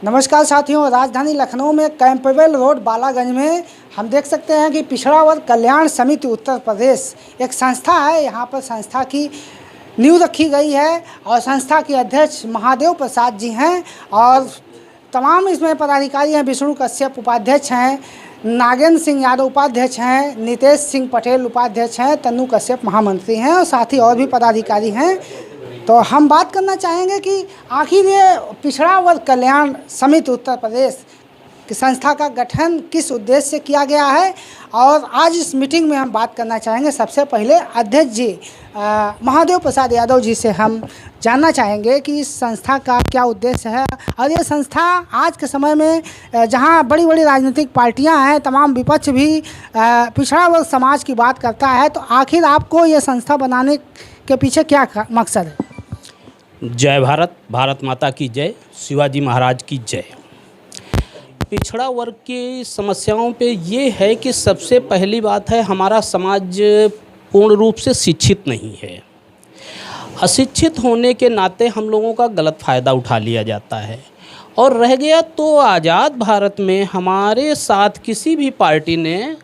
नमस्कार साथियों, राजधानी लखनऊ में कैंपबेल रोड बालागंज में हम देख सकते हैं कि पिछड़ा वर्ग कल्याण समिति उत्तर प्रदेश एक संस्था है। यहाँ पर संस्था की नींव रखी गई है और संस्था के अध्यक्ष महादेव प्रसाद जी हैं और तमाम इसमें पदाधिकारी हैं। विष्णु कश्यप उपाध्यक्ष हैं, नागेंद्र सिंह यादव उपाध्यक्ष हैं, नितेश सिंह पटेल उपाध्यक्ष हैं, तन्नू कश्यप महामंत्री हैं और साथ ही और भी पदाधिकारी हैं। तो हम बात करना चाहेंगे कि आखिर ये पिछड़ा वर्ग कल्याण समिति उत्तर प्रदेश की संस्था का गठन किस उद्देश्य से किया गया है और आज इस मीटिंग में हम बात करना चाहेंगे। सबसे पहले अध्यक्ष जी महादेव प्रसाद यादव जी से हम जानना चाहेंगे कि इस संस्था का क्या उद्देश्य है और ये संस्था आज के समय में जहां बड़ी बड़ी राजनीतिक पार्टियां हैं, तमाम विपक्ष भी पिछड़ा वर्ग समाज की बात करता है, तो आखिर आपको ये संस्था बनाने के पीछे क्या मकसद है? जय भारत, भारत माता की जय, शिवाजी महाराज की जय। पिछड़ा वर्ग की समस्याओं पे ये है कि सबसे पहली बात है, हमारा समाज पूर्ण रूप से शिक्षित नहीं है। अशिक्षित होने के नाते हम लोगों का गलत फ़ायदा उठा लिया जाता है और रह गया तो आज़ाद भारत में हमारे साथ किसी भी पार्टी ने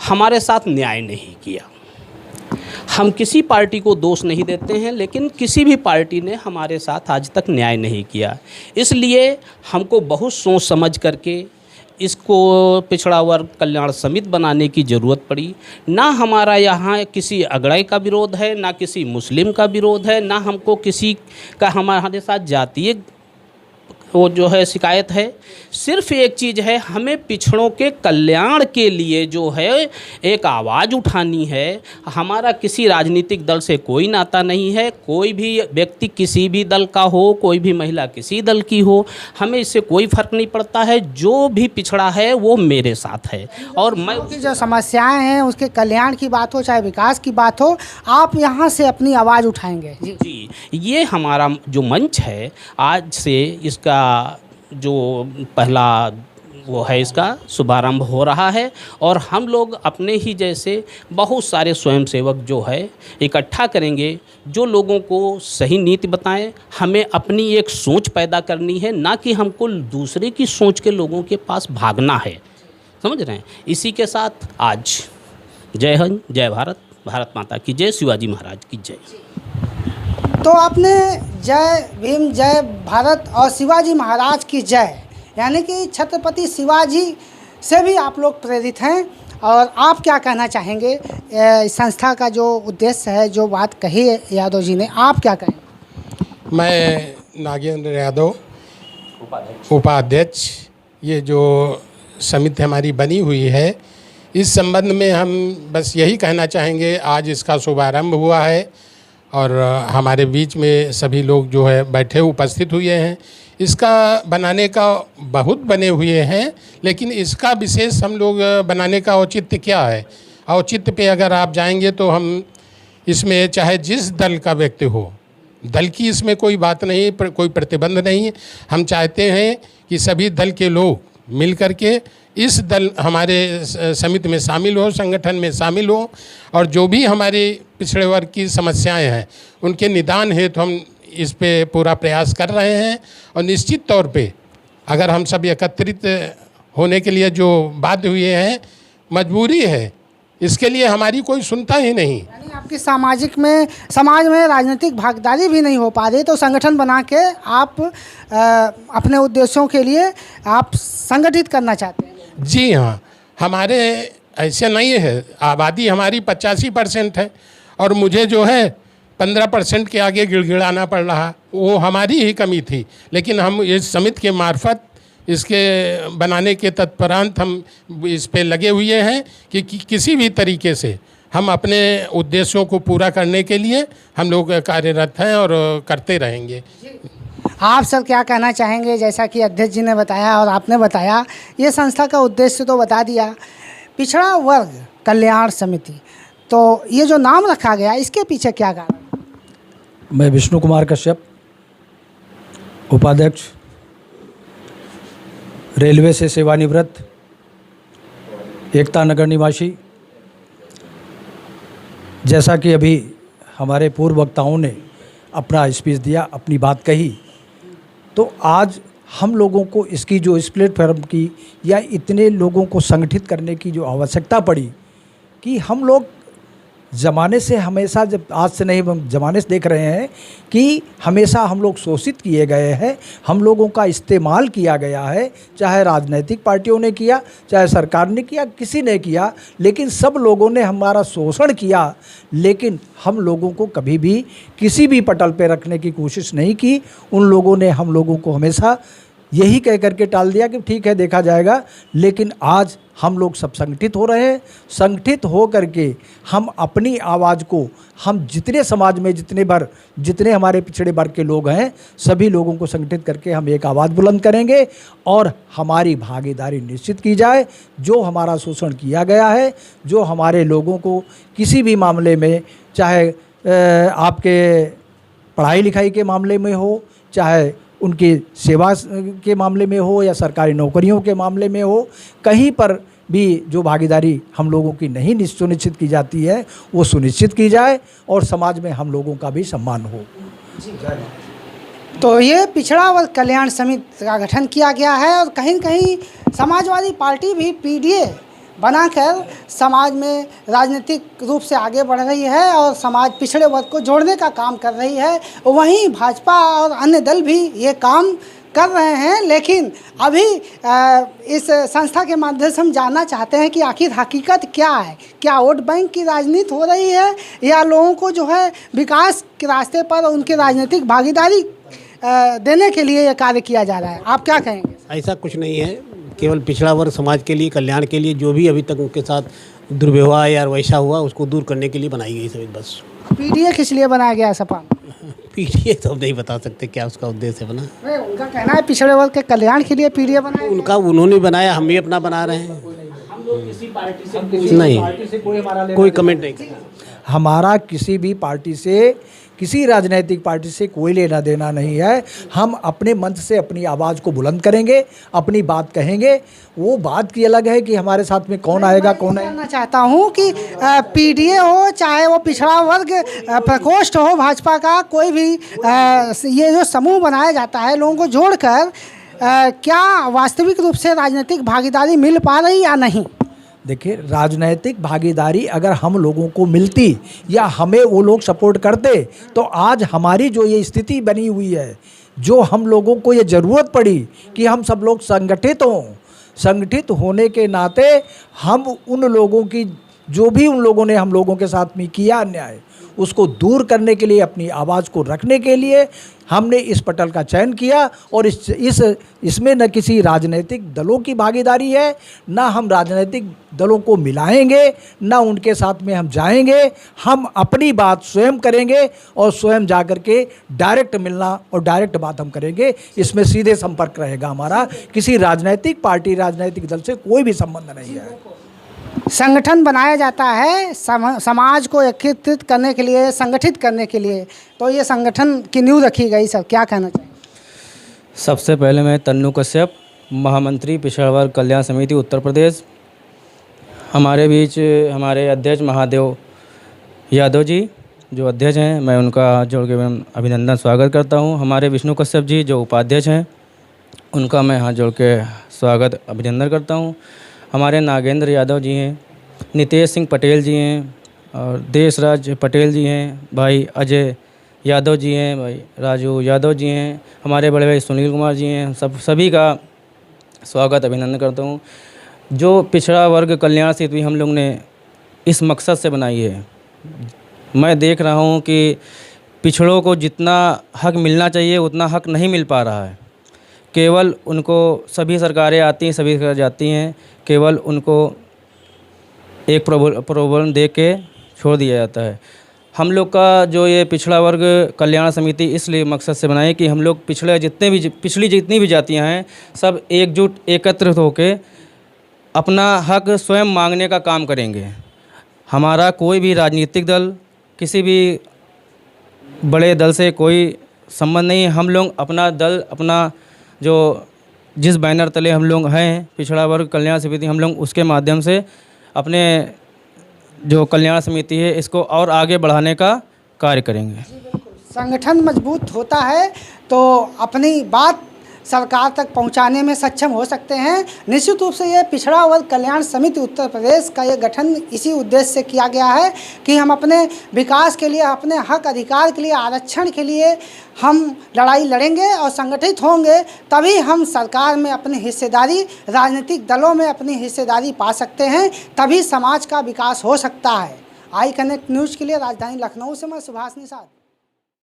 हमारे साथ न्याय नहीं किया। हम किसी पार्टी को दोष नहीं देते हैं, लेकिन किसी भी पार्टी ने हमारे साथ आज तक न्याय नहीं किया। इसलिए हमको बहुत सोच समझ करके इसको पिछड़ा वर्ग कल्याण समिति बनाने की ज़रूरत पड़ी। ना हमारा यहाँ किसी अगड़े का विरोध है, ना किसी मुस्लिम का विरोध है, ना हमको किसी का हमारे साथ जातीय वो जो है शिकायत है। सिर्फ एक चीज़ है, हमें पिछड़ों के कल्याण के लिए जो है एक आवाज़ उठानी है। हमारा किसी राजनीतिक दल से कोई नाता नहीं है। कोई भी व्यक्ति किसी भी दल का हो, कोई भी महिला किसी दल की हो, हमें इससे कोई फ़र्क नहीं पड़ता है। जो भी पिछड़ा है वो मेरे साथ है और मैं जो समस्याएं हैं उसके कल्याण की बात हो चाहे विकास की बात हो, आप यहाँ से अपनी आवाज़ उठाएंगे। जी, ये हमारा जो मंच है, आज से इसका जो पहला वो है, इसका शुभारंभ हो रहा है और हम लोग अपने ही जैसे बहुत सारे स्वयंसेवक जो है इकट्ठा करेंगे, जो लोगों को सही नीति बताएं। हमें अपनी एक सोच पैदा करनी है, ना कि हमको दूसरे की सोच के लोगों के पास भागना है। समझ रहे हैं? इसी के साथ आज जय हिंद, जय भारत, भारत माता की जय, शिवाजी महाराज की जय। तो आपने जय भीम, जय भारत और शिवाजी महाराज की जय, यानी कि छत्रपति शिवाजी से भी आप लोग प्रेरित हैं और आप क्या कहना चाहेंगे? इस संस्था का जो उद्देश्य है, जो बात कही है यादव जी ने, आप क्या कहेंगे? मैं नागेंद्र यादव उपाध्यक्ष, ये जो समिति हमारी बनी हुई है, इस संबंध में हम बस यही कहना चाहेंगे। आज इसका शुभारंभ हुआ है और हमारे बीच में सभी लोग जो है बैठे उपस्थित हुए हैं। इसका बनाने का बहुत बने हुए हैं, लेकिन इसका विशेष हम लोग बनाने का औचित्य क्या है? औचित्य पे अगर आप जाएंगे तो हम इसमें चाहे जिस दल का व्यक्ति हो, दल की इसमें कोई बात नहीं, कोई प्रतिबंध नहीं। हम चाहते हैं कि सभी दल के लोग मिल करके इस दल हमारे समिति में शामिल हो, संगठन में शामिल हो और जो भी हमारे पिछड़े वर्ग की समस्याएं हैं उनके निदान हेतु हम इस पे पूरा प्रयास कर रहे हैं। और निश्चित तौर पे अगर हम सब एकत्रित होने के लिए जो बाध्य हुए हैं, मजबूरी है, इसके लिए हमारी कोई सुनता ही नहीं। यानी आपकी समाज में राजनीतिक भागीदारी भी नहीं हो पा रही, तो संगठन बना के आप अपने उद्देश्यों के लिए आप संगठित करना चाहते हैं? जी हाँ, हमारे ऐसे नहीं है। आबादी हमारी 85% है और मुझे जो है 15% के आगे गिड़गिड़ाना पड़ रहा। वो हमारी ही कमी थी, लेकिन हम इस समिति के मार्फत इसके बनाने के तत्परांत हम इस पे लगे हुए हैं कि किसी भी तरीके से हम अपने उद्देश्यों को पूरा करने के लिए हम लोग कार्यरत हैं और करते रहेंगे। आप सर क्या कहना चाहेंगे? जैसा कि अध्यक्ष जी ने बताया और आपने बताया, ये संस्था का उद्देश्य तो बता दिया, पिछड़ा वर्ग कल्याण समिति, तो ये जो नाम रखा गया इसके पीछे क्या कारण? मैं विष्णु कुमार कश्यप, उपाध्यक्ष, रेलवे से सेवानिवृत्त, एकता नगर निवासी। जैसा कि अभी हमारे पूर्व वक्ताओं ने अपना स्पीच दिया, अपनी बात कही, तो आज हम लोगों को इसकी जो इस प्लेटफॉर्म की या इतने लोगों को संगठित करने की जो आवश्यकता पड़ी कि हम लोग ज़माने से हमेशा, जब आज से नहीं हम ज़माने से देख रहे हैं कि हमेशा हम लोग शोषित किए गए हैं, हम लोगों का इस्तेमाल किया गया है, चाहे राजनीतिक पार्टियों ने किया, चाहे सरकार ने किया, किसी ने किया, लेकिन सब लोगों ने हमारा शोषण किया। लेकिन हम लोगों को कभी भी किसी भी पटल पे रखने की कोशिश नहीं की। उन लोगों ने हम लोगों को हमेशा यही कह करके टाल दिया कि ठीक है देखा जाएगा। लेकिन आज हम लोग सब संगठित हो रहे हैं। संगठित हो करके हम अपनी आवाज़ को, हम जितने समाज में जितने हमारे पिछड़े वर्ग के लोग हैं, सभी लोगों को संगठित करके हम एक आवाज़ बुलंद करेंगे और हमारी भागीदारी निश्चित की जाए। जो हमारा शोषण किया गया है, जो हमारे लोगों को किसी भी मामले में, चाहे आपके पढ़ाई लिखाई के मामले में हो, चाहे उनकी सेवा के मामले में हो, या सरकारी नौकरियों के मामले में हो, कहीं पर भी जो भागीदारी हम लोगों की नहीं सुनिश्चित की जाती है वो सुनिश्चित की जाए और समाज में हम लोगों का भी सम्मान हो। तो ये पिछड़ा वर्ग कल्याण समिति का गठन किया गया है और कहीं न कहीं समाजवादी पार्टी भी पीडीए बनाकर समाज में राजनीतिक रूप से आगे बढ़ रही है और समाज पिछड़े वर्ग को जोड़ने का काम कर रही है। वहीं भाजपा और अन्य दल भी ये काम कर रहे हैं। लेकिन अभी इस संस्था के माध्यम से हम जानना चाहते हैं कि आखिर हकीकत क्या है। क्या वोट बैंक की राजनीति हो रही है या लोगों को जो है विकास के रास्ते पर उनकी राजनीतिक भागीदारी देने के लिए ये कार्य किया जा रहा है? आप क्या कहेंगे? ऐसा कुछ नहीं है। केवल पिछड़ा वर्ग समाज के लिए, कल्याण के लिए जो भी अभी तक उनके साथ दुर्व्यवहार या वैसा हुआ उसको दूर करने के लिए बनाई गई समिति। बस पीडीए किस लिए बनाया गया सपा? पीडीए तो हम नहीं बता सकते क्या उसका उद्देश्य बना। उनका कहना है पिछड़े वर्ग के कल्याण के लिए पीडीए बनाया। उनका उन्होंने बनाया, हम भी अपना बना रहे हैं। नहीं, कोई कमेंट नहीं। हमारा किसी भी पार्टी से, किसी राजनीतिक पार्टी से कोई लेना देना नहीं है। हम अपने मंच से अपनी आवाज़ को बुलंद करेंगे, अपनी बात कहेंगे। वो बात की अलग है कि हमारे साथ में कौन आएगा कौन है। जानना चाहता हूँ कि पीडीए हो, चाहे वो पिछड़ा वर्ग प्रकोष्ठ हो भाजपा का, कोई भी ये जो समूह बनाया जाता है लोगों को जोड़कर, क्या वास्तविक रूप से राजनीतिक भागीदारी मिल पा रही या नहीं? देखिए, राजनैतिक भागीदारी अगर हम लोगों को मिलती या हमें वो लोग सपोर्ट करते तो आज हमारी जो ये स्थिति बनी हुई है, जो हम लोगों को ये ज़रूरत पड़ी कि हम सब लोग संगठित हों, संगठित होने के नाते हम उन लोगों की, जो भी उन लोगों ने हम लोगों के साथ में किया अन्याय, उसको दूर करने के लिए, अपनी आवाज़ को रखने के लिए हमने इस पटल का चयन किया। और इसमें न किसी राजनीतिक दलों की भागीदारी है, ना हम राजनीतिक दलों को मिलाएंगे, ना उनके साथ में हम जाएंगे। हम अपनी बात स्वयं करेंगे और स्वयं जा कर के डायरेक्ट मिलना और डायरेक्ट बात हम करेंगे। इसमें सीधे संपर्क रहेगा हमारा, किसी राजनीतिक पार्टी, राजनीतिक दल से कोई भी संबंध नहीं है। संगठन बनाया जाता है समाज को एकत्रित करने के लिए, संगठित करने के लिए, तो ये संगठन की नींव रखी गई। सब क्या कहना चाहिए? सबसे पहले मैं तन्नू कश्यप, महामंत्री पिछड़ा वर्ग कल्याण समिति उत्तर प्रदेश। हमारे बीच हमारे अध्यक्ष महादेव यादव जी जो अध्यक्ष हैं, मैं उनका जोड़ के मैं अभिनंदन स्वागत करता हूं। हमारे विष्णु कश्यप जी जो उपाध्यक्ष हैं, उनका मैं हाथ जोड़ के स्वागत अभिनंदन करता हूं। हमारे नागेंद्र यादव जी हैं, नितेश सिंह पटेल जी हैं और देशराज पटेल जी हैं, भाई अजय यादव जी हैं, भाई राजू यादव जी हैं, हमारे बड़े भाई सुनील कुमार जी हैं। सभी का स्वागत अभिनंदन करता हूं। जो पिछड़ा वर्ग कल्याण समिति हम लोग ने इस मकसद से बनाई है, मैं देख रहा हूं कि पिछड़ों को जितना हक मिलना चाहिए उतना हक नहीं मिल पा रहा है। केवल उनको, सभी सरकारें आती हैं, सभी सरकारें जाती हैं, केवल उनको एक प्रलोभन दे के छोड़ दिया जाता है। हम लोग का जो ये पिछड़ा वर्ग कल्याण समिति इसलिए मकसद से बनाई कि हम लोग पिछली जितनी भी जातियां हैं, सब एकजुट एकत्रित होकर अपना हक स्वयं मांगने का काम करेंगे। हमारा कोई भी राजनीतिक दल, किसी भी बड़े दल से कोई संबंध नहीं है। हम लोग अपना दल, अपना जो जिस बैनर तले हम लोग हैं पिछड़ा वर्ग कल्याण समिति, हम लोग उसके माध्यम से अपने जो कल्याण समिति है इसको और आगे बढ़ाने का कार्य करेंगे। संगठन मजबूत होता है तो अपनी बात सरकार तक पहुंचाने में सक्षम हो सकते हैं। निश्चित रूप से ये पिछड़ा वर्ग कल्याण समिति उत्तर प्रदेश का ये गठन इसी उद्देश्य से किया गया है कि हम अपने विकास के लिए, अपने हक अधिकार के लिए, आरक्षण के लिए हम लड़ाई लड़ेंगे और संगठित होंगे, तभी हम सरकार में अपनी हिस्सेदारी, राजनीतिक दलों में अपनी हिस्सेदारी पा सकते हैं, तभी समाज का विकास हो सकता है। आई कनेक्ट न्यूज़ के लिए राजधानी लखनऊ से मैं सुभाष निषाद।